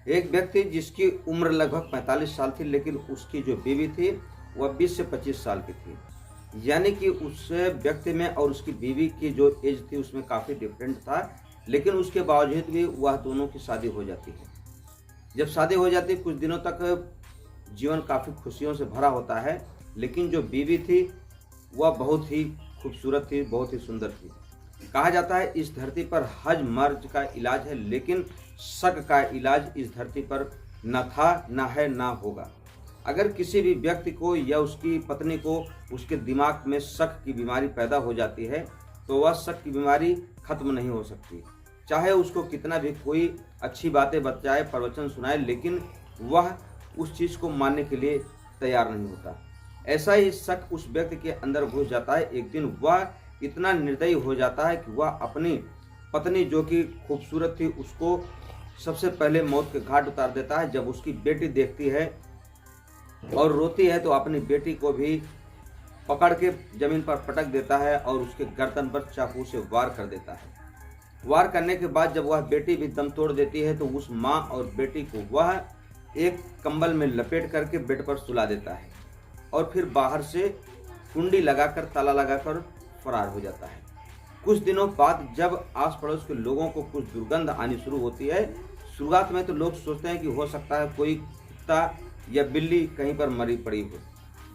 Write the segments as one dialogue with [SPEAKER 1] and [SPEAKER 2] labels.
[SPEAKER 1] एक व्यक्ति जिसकी उम्र लगभग 45 साल थी, लेकिन उसकी जो बीवी थी वह 20 से 25 साल की थी। यानी कि उस व्यक्ति में और उसकी बीवी की जो एज थी उसमें काफ़ी डिफरेंट था, लेकिन उसके बावजूद भी वह दोनों की शादी हो जाती है। जब शादी हो जाती है कुछ दिनों तक जीवन काफ़ी खुशियों से भरा होता है, लेकिन जो बीवी थी वह बहुत ही खूबसूरत थी, बहुत ही सुंदर थी। कहा जाता है इस धरती पर हज मर्ज का इलाज है, लेकिन शक का इलाज इस धरती पर न था, न है, न होगा। अगर किसी भी व्यक्ति को या उसकी पत्नी को उसके दिमाग में शक की बीमारी पैदा हो जाती है, तो वह शक की बीमारी खत्म नहीं हो सकती। चाहे उसको कितना भी कोई अच्छी बातें बताए, प्रवचन सुनाए, लेकिन वह उस चीज़ को मानने के लिए तैयार नहीं होता। ऐसा ही शक उस व्यक्ति के अंदर घुस जाता है। एक दिन वह इतना निर्दयी हो जाता है कि वह अपनी पत्नी जो कि खूबसूरत थी उसको सबसे पहले मौत के घाट उतार देता है। जब उसकी बेटी देखती है और रोती है तो अपनी बेटी को भी पकड़ के जमीन पर पटक देता है और उसके गर्दन पर चाकू से वार कर देता है। वार करने के बाद जब वह बेटी भी दम तोड़ देती है तो उस माँ और बेटी को वह एक कंबल में लपेट करके बेड पर सुला देता है और फिर बाहर से कुंडी लगाकर ताला लगाकर फरार हो जाता है। कुछ दिनों बाद जब आस पड़ोस के लोगों को कुछ दुर्गंध आनी शुरू होती है, शुरुआत में तो लोग सोचते हैं कि हो सकता है कोई कुत्ता या बिल्ली कहीं पर मरी पड़ी हो,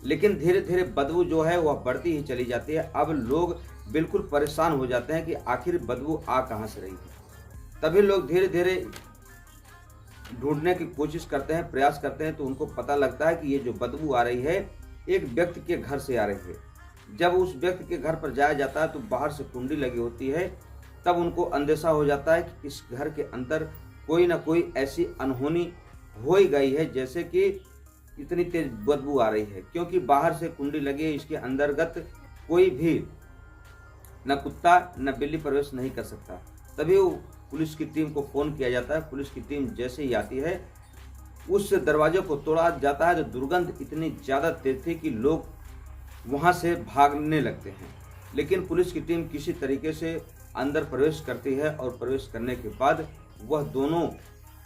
[SPEAKER 1] लेकिन धीरे धीरे बदबू जो है वह बढ़ती ही चली जाती है। अब लोग बिल्कुल परेशान हो जाते हैं कि आखिर बदबू आ कहाँ से रही है। तभी लोग धीरे धीरे ढूंढने की कोशिश करते हैं, प्रयास करते हैं, तो उनको पता लगता है कि ये जो बदबू आ रही है एक व्यक्ति के घर से आ रही है। जब उस व्यक्ति के घर पर जाया जाता है तो बाहर से कुंडी लगी होती है। तब उनको अंदेशा हो जाता है कि इस घर के अंदर कोई ना कोई ऐसी अनहोनी हो ही गई है, जैसे कि इतनी तेज बदबू आ रही है, क्योंकि बाहर से कुंडी लगी है। इसके अंतर्गत कोई भी न कुत्ता न बिल्ली प्रवेश नहीं कर सकता। तभी पुलिस की टीम को फ़ोन किया जाता है। पुलिस की टीम जैसे ही आती है उस दरवाजे को तोड़ा जाता है तो दुर्गंध इतनी ज़्यादा तेज थी कि लोग वहाँ से भागने लगते हैं, लेकिन पुलिस की टीम किसी तरीके से अंदर प्रवेश करती है और प्रवेश करने के बाद वह दोनों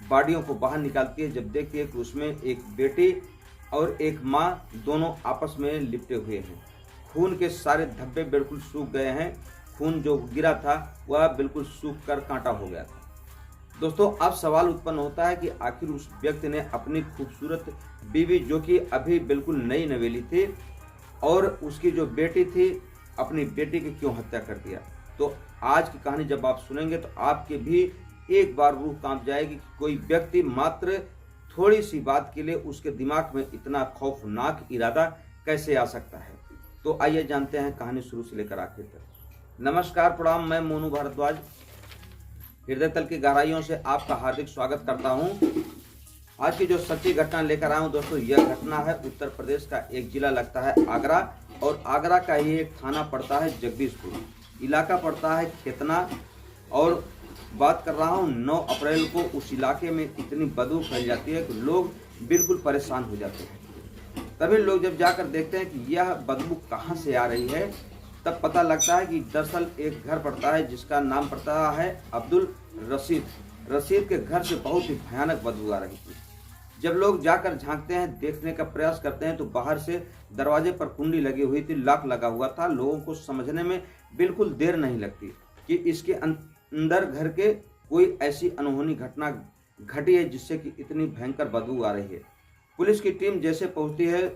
[SPEAKER 1] बॉडियों को बाहर निकालती है। जब देखती है कि उसमें एक बेटी और एक माँ दोनों आपस में लिपटे हुए हैं। खून के सारे धब्बे बिल्कुल सूख गए हैं। खून जो गिरा था वह बिल्कुल सूख कर कांटा हो गया था। दोस्तों, अब सवाल उत्पन्न होता है कि आखिर उस व्यक्ति ने अपनी खूबसूरत बीवी जो कि अभी बिल्कुल नई नवेली थी और उसकी जो बेटी थी, अपनी बेटी की क्यों हत्या कर दिया। तो आज की कहानी जब आप सुनेंगे तो आपके भी एक बार रूह कांप जाएगी कि कोई व्यक्ति मात्र थोड़ी सी बात के लिए उसके दिमाग में इतना खौफनाक इरादा कैसे आ सकता है। तो आइए जानते हैं कहानी शुरू से लेकर आखिर तक। नमस्कार, प्रणाम, मैं मोनू भारद्वाज हृदय तल की गहराइयों से आपका हार्दिक स्वागत करता हूं। आज की जो सच्ची घटना लेकर आया हूं दोस्तों, यह घटना है उत्तर प्रदेश का एक जिला लगता है आगरा, और आगरा का ही एक थाना पड़ता है जगदीशपुर, इलाका पड़ता है खेतना। और बात कर रहा हूं 9 अप्रैल को उस इलाके में इतनी बदबू फैल जाती है कि लोग बिल्कुल परेशान हो जाते हैं। तभी लोग जब जाकर देखते हैं कि यह बदबू कहाँ से आ रही है, तब पता लगता है कि दरअसल एक घर पड़ता है जिसका नाम पड़ता है अब्दुल रशीद। रशीद के घर से बहुत ही भयानक बदबू आ रही थी। जब लोग जाकर झांकते हैं, देखने का प्रयास करते हैं, तो बाहर से दरवाजे पर कुंडी लगी हुई थी, लॉक लगा हुआ था। लोगों को समझने में बिल्कुल देर नहीं लगती कि इसके अंदर घर के कोई ऐसी अनहोनी घटना घटी है जिससे कि इतनी भयंकर बदबू आ रही है। पुलिस की टीम जैसे पहुंचती है,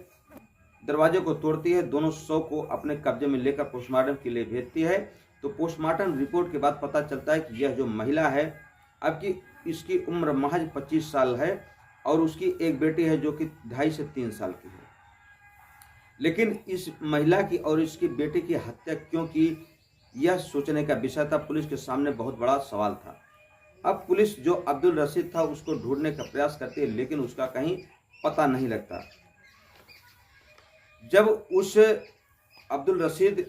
[SPEAKER 1] दरवाजे को तोड़ती है, दोनों शव को अपने कब्जे में लेकर पोस्टमार्टम के लिए भेजती है। तो पोस्टमार्टम रिपोर्ट के बाद पता चलता है कि यह जो महिला है, अब की इसकी उम्र महज 25 साल है और उसकी एक बेटी है जो कि 2.5 से 3 साल की है। लेकिन इस महिला की और इसकी बेटी की हत्या क्यों की, यह सोचने का विषय था। पुलिस के सामने बहुत बड़ा सवाल था। अब पुलिस जो अब्दुल रशीद था उसको ढूंढने का प्रयास करती है, लेकिन उसका कहीं पता नहीं लगता। जब उस अब्दुल रशीद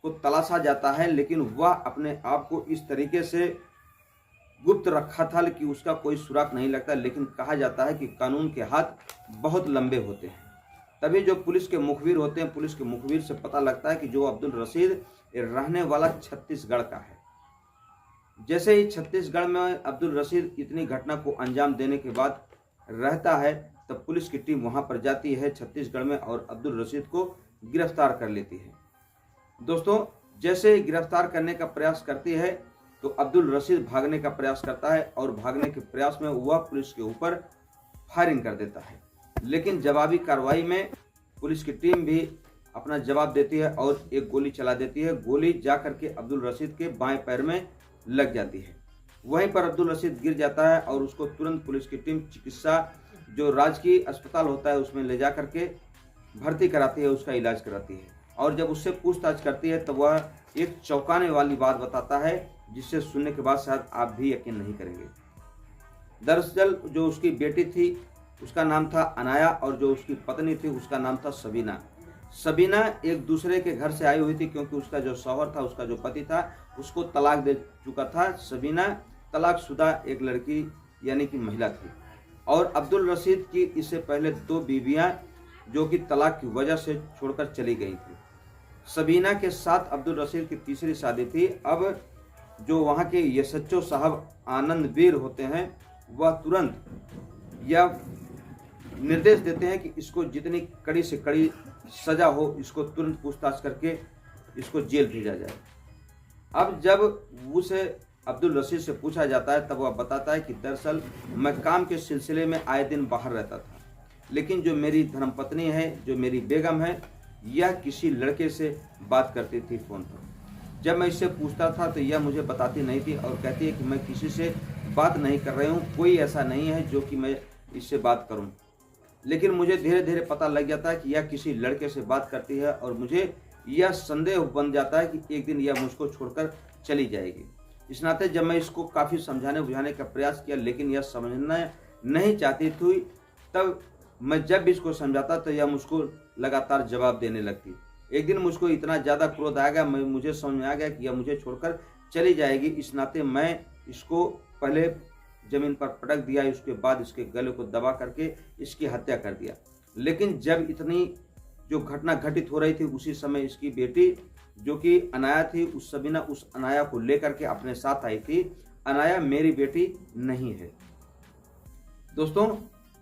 [SPEAKER 1] को तलाशा जाता है, लेकिन वह अपने आप को इस तरीके से गुप्त रखा था कि उसका कोई सुराग नहीं लगता। लेकिन कहा जाता है कि कानून के हाथ बहुत लंबे होते हैं। तभी जो पुलिस के मुखबिर होते हैं, पुलिस के मुखबिर से पता लगता है कि जो अब्दुल रशीद रहने वाला छत्तीसगढ़ का है। जैसे ही छत्तीसगढ़ में अब्दुल रशीद इतनी घटना को अंजाम देने के बाद रहता है, तब पुलिस की टीम वहां पर जाती है छत्तीसगढ़ में और अब्दुल रशीद को गिरफ्तार कर लेती है। दोस्तों, जैसे गिरफ्तार करने का प्रयास करती है तो अब्दुल रशीद भागने का प्रयास करता है और भागने के प्रयास में वह पुलिस के ऊपर फायरिंग कर देता है। लेकिन जवाबी कार्रवाई में पुलिस की टीम भी अपना जवाब देती है और एक गोली चला देती है। गोली जा करके अब्दुल रशीद के बाएं पैर में लग जाती है। वहीं पर अब्दुल रशीद गिर जाता है और उसको तुरंत पुलिस की टीम चिकित्सा जो राजकीय अस्पताल होता है उसमें ले जा करके भर्ती कराती है, उसका इलाज कराती है। और जब उससे पूछताछ करती है तो वह एक चौंकाने वाली बात बताता है, जिससे सुनने के बाद शायद आप भी यकीन नहीं करेंगे। दरअसल जो उसकी बेटी थी उसका नाम था अनाया और जो उसकी पत्नी थी उसका नाम था सबीना। सबीना एक दूसरे के घर से आई हुई थी, क्योंकि उसका जो शौहर था, उसका जो पति था, उसको तलाक दे चुका था। सबीना तलाकशुदा एक लड़की यानी कि महिला थी और अब्दुल रशीद की इससे पहले 2 बीवियां जो कि तलाक की वजह से छोड़कर चली गई थी। सबीना के साथ अब्दुल रशीद की तीसरी शादी थी। अब जो वहाँ के एसएचओ साहब आनंदवीर होते हैं, वह तुरंत यह निर्देश देते हैं कि इसको जितनी कड़ी से कड़ी सजा हो, इसको तुरंत पूछताछ करके इसको जेल भेजा जाए। अब जब उसे अब्दुल रशीद से पूछा जाता है तब वह बताता है कि दरअसल मैं काम के सिलसिले में आए दिन बाहर रहता था, लेकिन जो मेरी धर्मपत्नी है, जो मेरी बेगम है, यह किसी लड़के से बात करती थी फ़ोन पर। जब मैं इससे पूछता था तो यह मुझे बताती नहीं थी और कहती है कि मैं किसी से बात नहीं कर रही हूँ, कोई ऐसा नहीं है जो कि मैं इससे बात करूँ। लेकिन मुझे धीरे धीरे पता लग जाता है कि यह किसी लड़के से बात करती है और मुझे यह संदेह बन जाता है कि एक दिन यह मुझको छोड़कर चली जाएगी। इस नाते जब मैं इसको काफ़ी समझाने बुझाने का प्रयास किया, लेकिन यह समझना नहीं चाहती थी, तब मैं जब भी इसको समझाता तो यह मुझको लगातार जवाब देने लगती। एक दिन मुझको इतना ज़्यादा क्रोध आ गया, मुझे समझ में आ गया कि यह मुझे छोड़कर चली जाएगी। इस नाते मैं इसको पहले ज़मीन पर पटक दिया, उसके बाद इसके गले को दबा करके इसकी हत्या कर दिया। लेकिन जब इतनी जो घटना घटित हो रही थी, उसी समय इसकी बेटी जो कि अनाया थी, उस सबीना उस अनाया को लेकर के अपने साथ आई थी। अनाया मेरी बेटी नहीं है। दोस्तों,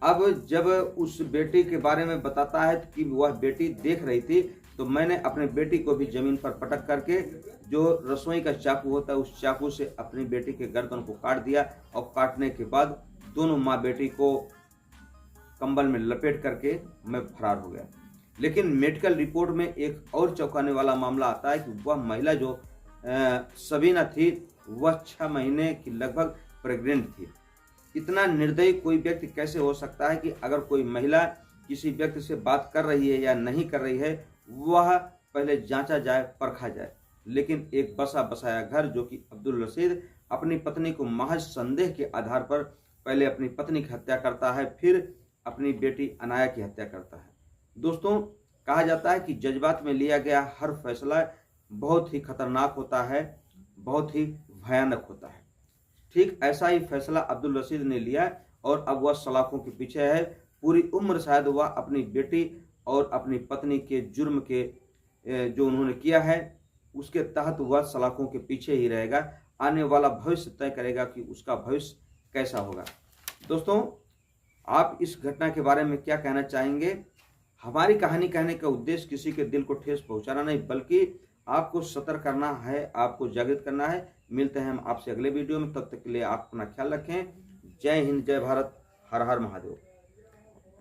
[SPEAKER 1] अब जब उस बेटी के बारे में बताता है कि वह बेटी देख रही थी, तो मैंने अपने बेटी को भी जमीन पर पटक करके जो रसोई का चाकू होता है उस चाकू से अपनी बेटी के गर्दन को काट दिया और काटने के बाद दोनों माँ बेटी को कंबल में लपेट करके मैं फरार हो गया। लेकिन मेडिकल रिपोर्ट में एक और चौंकाने वाला मामला आता है कि वह महिला जो सबीना थी, वह 6 महीने की लगभग प्रेग्नेंट थी। इतना निर्दयी कोई व्यक्ति कैसे हो सकता है कि अगर कोई महिला किसी व्यक्ति से बात कर रही है या नहीं कर रही है, वह पहले जांचा जाए, परखा जाए। लेकिन एक बसा बसाया घर जो कि अब्दुल रशीद अपनी पत्नी को महज संदेह के आधार पर पहले अपनी पत्नी की हत्या करता है, फिर अपनी बेटी अनाया की हत्या करता है। दोस्तों, कहा जाता है कि जज्बात में लिया गया हर फैसला बहुत ही खतरनाक होता है, बहुत ही भयानक होता है। ठीक ऐसा ही फैसला अब्दुल रशीद ने लिया और अब वह सलाखों के पीछे है। पूरी उम्र शायद वह अपनी बेटी और अपनी पत्नी के जुर्म के जो उन्होंने किया है उसके तहत वह सलाखों के पीछे ही रहेगा। आने वाला भविष्य तय करेगा कि उसका भविष्य कैसा होगा। दोस्तों, आप इस घटना के बारे में क्या कहना चाहेंगे? हमारी कहानी कहने का उद्देश्य किसी के दिल को ठेस पहुंचाना नहीं, बल्कि आपको सतर्क करना है, आपको जागृत करना है। मिलते हैं हम आपसे अगले वीडियो में, तब तक के लिए आप अपना ख्याल रखें। जय हिंद, जय भारत, हर हर महादेव।